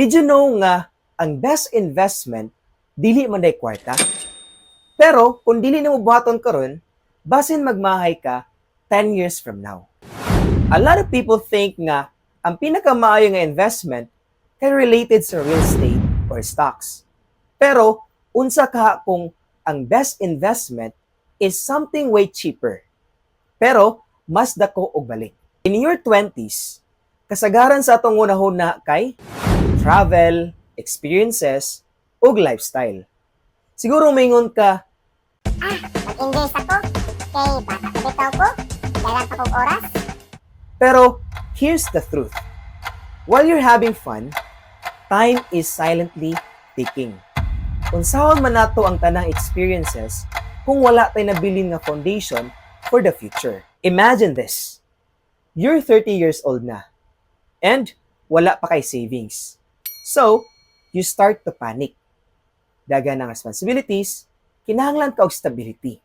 Did you know nga ang best investment dili man day kwarta? Pero kung dili nimo buhaton karon, basin magmahay ka 10 years from now. A lot of people think nga ang pinakamaayo nga investment kay related sa real estate or stocks. Pero unsa kaha kung ang best investment is something way cheaper, pero mas dako og balik. In your 20s, kasagaran sa atong una-una kay travel, experiences, ug lifestyle. Siguro maingon ka, mag-engage ako, kay bata ko bitaw ko, dalan pa kong oras. pero here's the truth. While you're having fun, time is silently ticking. Unsahon man nato ang tanang experiences kung wala tay nabilin nga foundation for the future. Imagine this. You're 30 years old na and wala pa kay savings. So, you start to panic. Daghan ng responsibilities, kinahanglan ka og stability.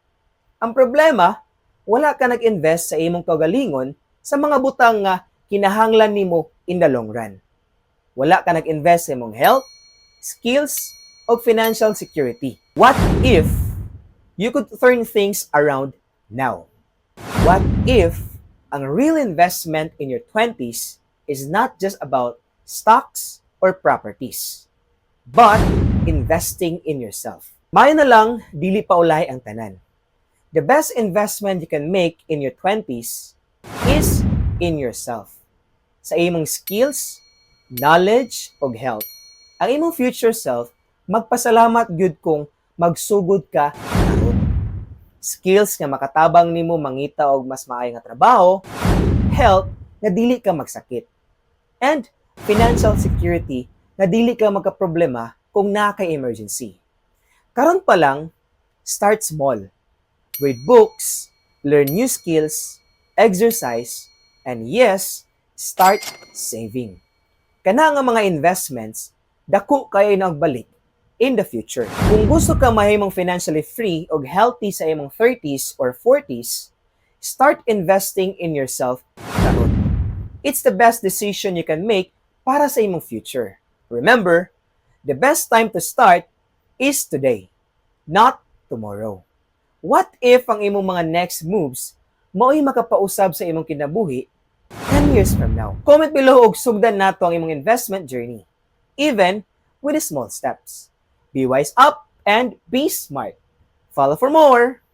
Ang problema, wala ka nag-invest sa imong kaugalingon sa mga butang nga kinahanglan nimo in the long run. Wala ka nag-invest sa imong health, skills, o financial security. What if you could turn things around now? What if ang real investment in your 20s is not just about stocks or properties, but investing in yourself? Mayo na lang, dili pa ulay ang tanan. The best investment you can make in your 20s is in yourself. Sa imong skills, knowledge, ug health. Ang imong future self, magpasalamat gyud kung magsugod ka karon. Skills nga makatabang nimo mangita og mas maayo nga trabaho, health nga dili ka magsakit, and financial security nga dili ka magkaproblema kung naa kay emergency. Karon pa lang, start small. Read books, learn new skills, exercise, and yes, start saving. Kana nga mga investments, dako kayo nagbalik in the future. Kung gusto ka mahimong financially free o healthy sa imong 30s or 40s, start investing in yourself karon. It's the best decision you can make para sa imong future. Remember, the best time to start is today, not tomorrow. What if ang imong mga next moves mao'y makapausab sa imong kinabuhi 10 years from now? Comment below og sugdan nato ang imong investment journey, even with the small steps. Be wise up and be smart. Follow for more!